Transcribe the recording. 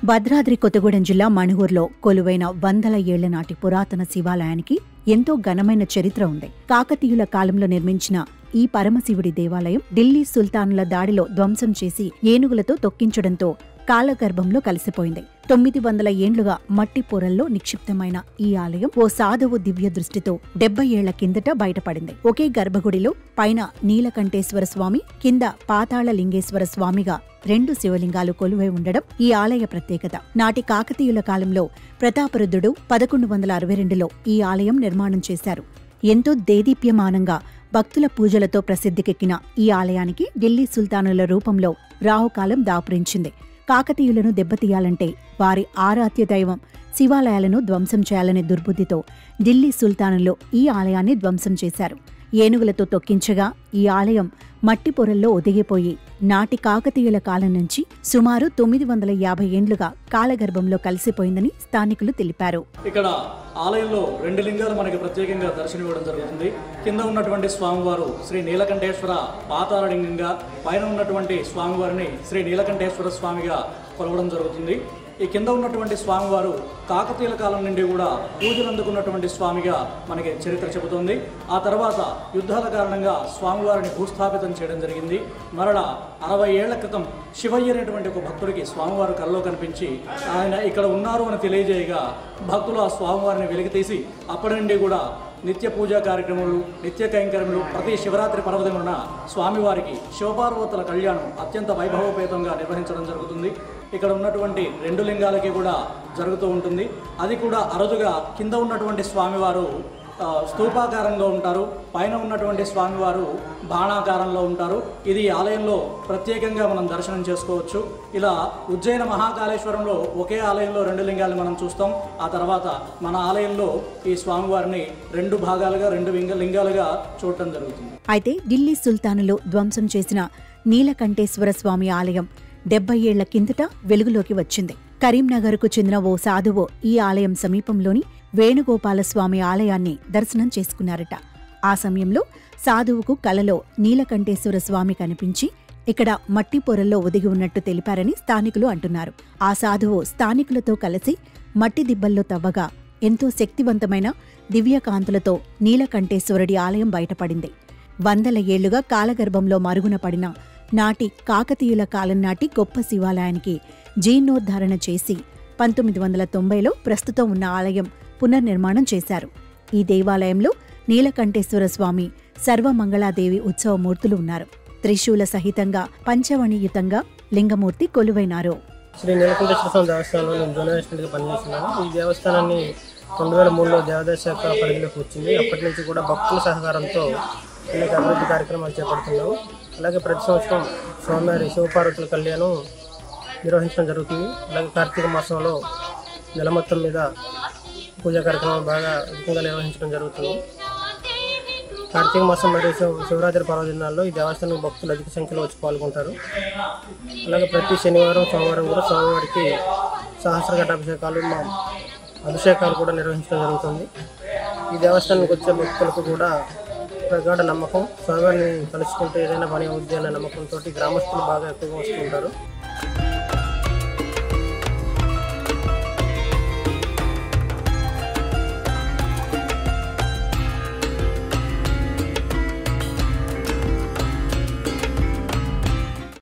భద్రాద్రి కొత్తగూడెం జిల్లా మణుగూరులో కొలువైన వందల ఏళ్ల నాటి పురాతన శివాలయానికి ఎంతో ఘనమైన చరిత్ర ఉంది. కాకతీయుల కాలంలో నిర్మించిన ఈ పరమశివుడి దేవాలయం ఢిల్లీ సుల్తానుల దాడిలో ధ్వంసం చేసి ఏనుగులతో తొక్కించడంతో కాలగర్భంలో కలిసిపోయింది. 900 ఏండ్లుగా మట్టి పొరల్లో నిక్షిప్తమైన ఈ ఆలయం ఓ సాధువు దివ్య దృష్టితో 70 ఏళ్ల కిందట బయటపడింది. ఒకే గర్భగుడిలో పైన నీలకంఠేశ్వర స్వామి, కింద పాతాళ లింగేశ్వర స్వామిగా 2 శివలింగాలు కొలువై ఉండడం ఈ ఆలయ ప్రత్యేకత. నాటి కాకతీయుల కాలంలో ప్రతాపరుద్రుడు 1162లో ఈ ఆలయం నిర్మాణం చేశారు. ఎంతో దేదీప్యమానంగా భక్తుల పూజలతో ప్రసిద్ధికెక్కిన ఈ ఆలయానికి ఢిల్లీ సుల్తానుల రూపంలో రాహుకాలం దాపురించింది. కాకతీయులను దెబ్బతీయాలంటే వారి ఆరాధ్య దైవం శివాలయాలను ధ్వంసం చేయాలనే దుర్బుద్ధితో ఢిల్లీ సుల్తానులు ఈ ఆలయాన్ని ధ్వంసం చేశారు. ఏనుగులతో తొక్కించగా ఈ ఆలయం మట్టి పొరల్లో ఒదిగిపోయి నాటి కాకతీయుల కాలం నుంచి సుమారు 950 ఏండ్లుగా కాలగర్భంలో కలిసిపోయిందని స్థానికులు తెలిపారు. ఇక్కడ ఆలయంలో 2 లింగాలు మనకి ప్రత్యేకంగా దర్శనమివ్వడం జరుగుతుంది. కింద ఉన్నటువంటి స్వామివారు శ్రీ నీలకంఠేశ్వర పాతాళలింగంగా, పైన ఉన్నటువంటి స్వామివారిని శ్రీ నీలకంఠేశ్వర స్వామిగా కొలవడం జరుగుతుంది. ఈ కింద ఉన్నటువంటి స్వామివారు కాకతీయుల కాలం నుండి కూడా పూజలు అందుకున్నటువంటి స్వామిగా మనకి చరిత్ర చెబుతోంది. ఆ తర్వాత యుద్ధాల కారణంగా స్వామివారిని భూస్థాపితం చేయడం జరిగింది. మరలా 60 ఏళ్ల క్రితం శివయ్య అనేటువంటి ఒక భక్తుడికి స్వామివారు కల్లో కనిపించి ఆయన ఇక్కడ ఉన్నారు అని తెలియజేయగా భక్తులు ఆ స్వామివారిని వెలికితీసి అప్పటి నుండి కూడా నిత్య పూజా కార్యక్రమాలు, నిత్య కైంకర్యములు, ప్రతి శివరాత్రి పర్వదినాన స్వామివారికి శివపార్వతుల కళ్యాణం అత్యంత వైభవోపేతంగా నిర్వహించడం జరుగుతుంది. ఇక్కడ ఉన్నటువంటి 2 లింగాలకి కూడా జరుగుతూ ఉంటుంది. అది కూడా అరుదుగా కింద ఉన్నటువంటి స్వామివారు స్తూపాకారంలో ఉంటారు, పైన ఉన్నటువంటి స్వామివారు బాణాకారంలో ఉంటారు. ఇది ఆలయంలో ప్రత్యేకంగా మనం దర్శనం చేసుకోవచ్చు. ఇలా ఉజ్జయిన మహాకాళేశ్వరంలో ఒకే ఆలయంలో 2 లింగాలు మనం చూస్తాం. ఆ తర్వాత మన ఆలయంలో ఈ స్వామివారిని 2 భాగాలుగా 2 లింగాలుగా చూడటం జరుగుతుంది. అయితే ఢిల్లీ సుల్తానులు ధ్వంసం చేసిన నీలకంఠేశ్వర స్వామి ఆలయం 70 ఏళ్ల కిందట వెలుగులోకి వచ్చింది. కరీంనగర్కు చెందిన ఓ సాధువు ఈ ఆలయం సమీపంలోని వేణుగోపాలస్వామి ఆలయాన్ని దర్శనం చేసుకున్నారట. ఆ సమయంలో సాధువుకు కలలో నీలకంఠేశ్వర స్వామి కనిపించి ఇక్కడ మట్టి పొరల్లో ఒదిగి ఉన్నట్టు తెలిపారని స్థానికులు అంటున్నారు. ఆ సాధువు స్థానికులతో కలిసి మట్టి దిబ్బల్లో తవ్వగా ఎంతో శక్తివంతమైన దివ్యకాంతులతో నీలకంఠేశ్వరుడి ఆలయం బయటపడింది. 100 ఏళ్లుగా కాలగర్భంలో మరుగున పడిన నాటి కాకతీయుల కాలం నాటి గొప్ప శివాలయానికి జీర్ణోద్ధరణ చేసి 1990లో ప్రస్తుతం ఉన్న ఆలయం పునర్నిర్మాణం చేశారు. ఈ దేవాలయంలో నీలకంఠేశ్వర స్వామి, సర్వమంగళాదేవి ఉత్సవమూర్తులు ఉన్నారు. త్రిశూల సహితంగా పంచవణియుతంగా లింగమూర్తి కొలువైనారు. శ్రీ నీలకంఠేశ్వర స్వామి దేవస్థానంలో నేను జూనియర్ పనిచేస్తున్నాను. ఈ దేవస్థానాన్ని 2003లో దేవాదాయ శాఖ పరిధిలోకి వచ్చింది. అప్పటి నుంచి కూడా భక్తుల సహకారంతో అనేక అభివృద్ధి కార్యక్రమాలు చేపడుతున్నాము. అలాగే ప్రతి సంవత్సరం స్వామివారి శివపార్వతుల కళ్యాణం నిర్వహించడం జరుగుతుంది. అలాగే కార్తీక మాసంలో నెల మొత్తం మీద పూజా కార్యక్రమాలు బాగా అధికంగా నిర్వహించడం జరుగుతుంది. కార్తీక మాసం మరియు శివరాత్రి పర్వదినాల్లో ఈ దేవస్థానం భక్తులు అధిక సంఖ్యలో వచ్చి పాల్గొంటారు. అలాగే ప్రతి శనివారం, సోమవారం కూడా స్వామివారికి సహస్రఘటాభిషేకాలు, అభిషేకాలు కూడా నిర్వహించడం జరుగుతుంది. ఈ దేవస్థానానికి వచ్చే భక్తులకు కూడా ప్రగాఢ నమ్మకం, స్వామివారిని కలుసుకుంటే ఏదైనా పని అవుద్ది అనే నమ్మకంతో గ్రామస్తులు బాగా ఎక్కువగా వస్తూ ఉంటారు.